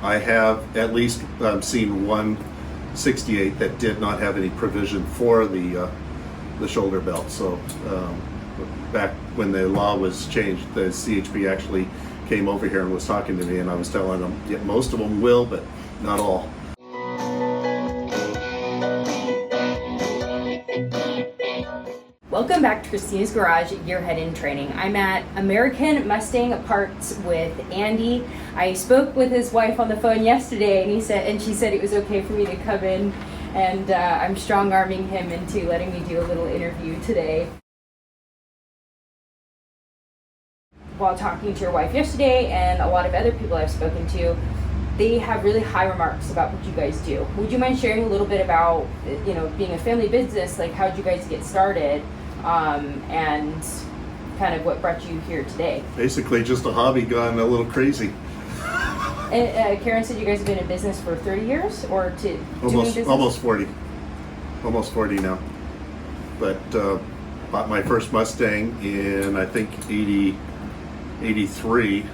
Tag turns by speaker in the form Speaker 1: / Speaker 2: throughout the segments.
Speaker 1: I have at least seen one 68 that did not have any provision for the shoulder belt. So back when the law was changed, the CHP actually came over here and was talking to me, and I was telling them, yeah, most of them will, but not all.
Speaker 2: Welcome back to Christina's Garage at Gearhead in Training. I'm at American Mustang Parts with Andy. I spoke with his wife on the phone yesterday, and she said it was okay for me to come in, and I'm strong-arming him into letting me do a little interview today. While talking to your wife yesterday and a lot of other people I've spoken to, they have really high remarks about what you guys do. Would you mind sharing a little bit about, being a family business, like how'd you guys get started, and kind of what brought you here today?
Speaker 1: Basically just a hobby gone a little crazy.
Speaker 2: And Karen said you guys have been in business for 30 years, or
Speaker 1: almost 40. Almost 40 now. But bought my first Mustang in, I think, 83,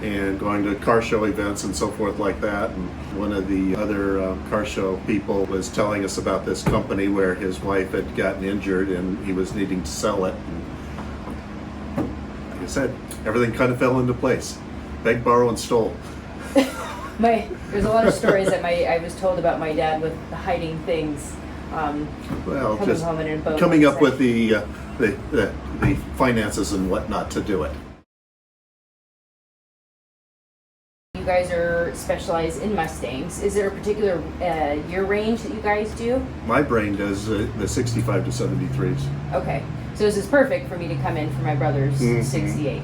Speaker 1: and going to car show events and so forth like that. And one of the other car show people was telling us about this company where his wife had gotten injured and he was needing to sell it. And like I said, everything kind of fell into place. Begged, borrow, and stole.
Speaker 2: There's a lot of stories that I was told about my dad with hiding things.
Speaker 1: Well, just coming up with the finances and whatnot to do it.
Speaker 2: You guys are specialized in Mustangs. Is there a particular year range that you guys do?
Speaker 1: My brain does the 65 to 73s.
Speaker 2: Okay, so this is perfect for me to come in for my brother's 68.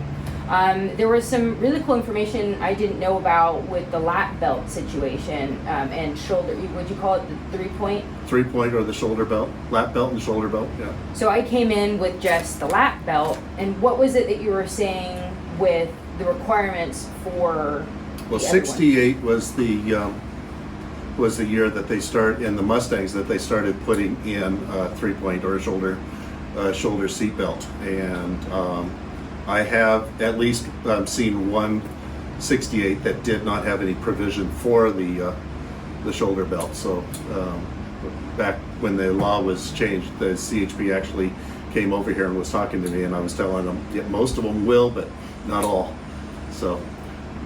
Speaker 2: There was some really cool information I didn't know about with the lap belt situation and shoulder. Would you call it the 3-point?
Speaker 1: 3-point or the shoulder belt, lap belt and shoulder belt. Yeah.
Speaker 2: So I came in with just the lap belt, and what was it that you were saying with the requirements for?
Speaker 1: Well, 68 was the year that they start in the Mustangs that they started putting in 3-point or a shoulder seatbelt, and I have at least seen one 68 that did not have any provision for the shoulder belt. So back when the law was changed, the CHP actually came over here and was talking to me, and I was telling them, yeah, most of them will, but not all. So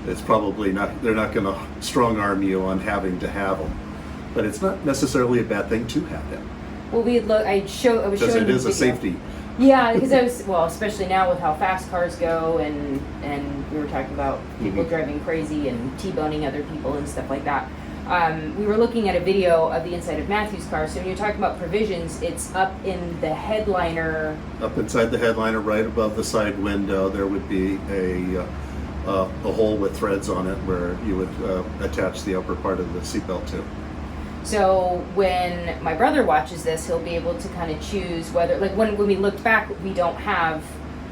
Speaker 1: it's probably not, they're not going to strong arm you on having to have them, but it's not necessarily a bad thing to have them.
Speaker 2: Well, I was showing
Speaker 1: because it is a safety.
Speaker 2: Yeah, because especially now with how fast cars go, and we were talking about people driving crazy and T-boning other people and stuff like that. We were looking at a video of the inside of Matthew's car. So when you're talking about provisions, it's up in the headliner. Up inside
Speaker 1: the headliner, right above the side window, there would be a hole with threads on it where you would attach the upper part of the seatbelt to.
Speaker 2: So when my brother watches this, he'll be able to kind of choose whether, like when we looked back, we don't have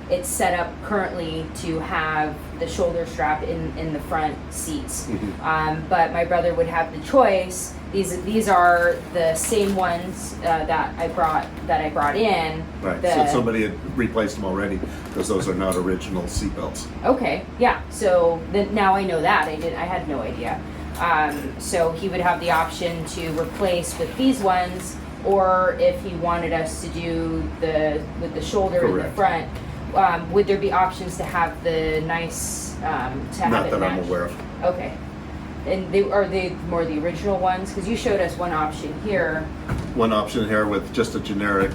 Speaker 2: it set up currently to have the shoulder strap in the front seats. But my brother would have the choice. These are the same ones that I brought in.
Speaker 1: Right. So somebody had replaced them already because those are not original seatbelts.
Speaker 2: Okay. Yeah. So now I know that. I had no idea. So he would have the option to replace with these ones, or if he wanted us to do with the shoulder in the front, would there be options to have the nice to have
Speaker 1: Not
Speaker 2: it
Speaker 1: that
Speaker 2: match?
Speaker 1: I'm aware of.
Speaker 2: Okay. And are they more the original ones? Because you showed us one option here.
Speaker 1: One option here with just a generic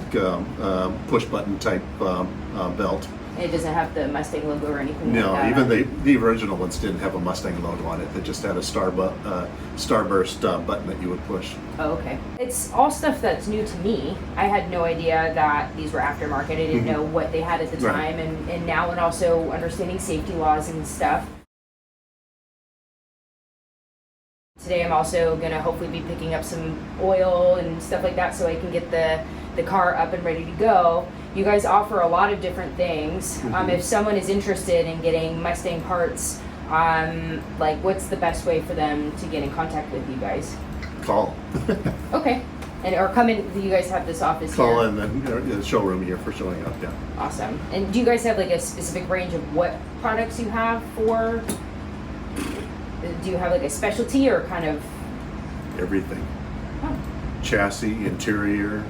Speaker 1: push button type belt.
Speaker 2: It doesn't have the Mustang logo or anything
Speaker 1: No,
Speaker 2: like that.
Speaker 1: even the original ones didn't have a Mustang logo on it. They just had a starburst button that you would push.
Speaker 2: Oh, okay. It's all stuff that's new to me. I had no idea that these were aftermarket. I didn't know what they had at the time, and now, and also understanding safety laws and stuff. Today I'm also going to hopefully be picking up some oil and stuff like that so I can get the car up and ready to go. You guys offer a lot of different things. If someone is interested in getting Mustang parts, like what's the best way for them to get in contact with you guys?
Speaker 1: Call.
Speaker 2: Okay. Or come in, you guys have this office
Speaker 1: Call
Speaker 2: here?
Speaker 1: in the showroom here for showing up, yeah.
Speaker 2: Awesome. And do you guys have like a specific range of what products you have for? do you have like a specialty or kind of?
Speaker 1: Everything.
Speaker 2: Oh,
Speaker 1: Chassis, interior.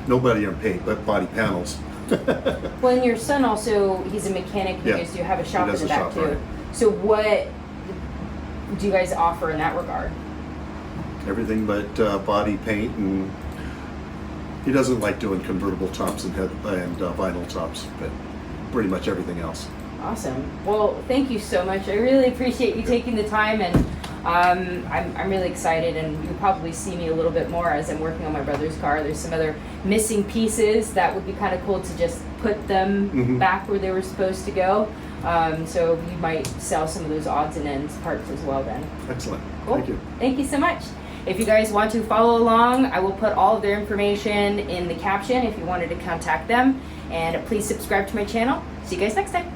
Speaker 1: Nobody on paint, but body panels.
Speaker 2: well, and your son also, he's a mechanic. You
Speaker 1: Yeah.
Speaker 2: guys do have a shop
Speaker 1: He
Speaker 2: in
Speaker 1: does
Speaker 2: the
Speaker 1: a
Speaker 2: back
Speaker 1: shop,
Speaker 2: too.
Speaker 1: right.
Speaker 2: So what do you guys offer in that regard?
Speaker 1: Everything but body paint, and he doesn't like doing convertible tops and vinyl tops, but pretty much everything else.
Speaker 2: Awesome. Well, thank you so much. I really appreciate you taking the time, and I'm really excited. And you'll probably see me a little bit more as I'm working on my brother's car. There's some other missing pieces that would be kind of cool to just put them back where they were supposed to go. So you might sell some of those odds and ends parts as well then.
Speaker 1: Excellent.
Speaker 2: Cool.
Speaker 1: Thank you.
Speaker 2: Thank you so much. If you guys want to follow along, I will put all of their information in the caption if you wanted to contact them. And please subscribe to my channel. See you guys next time.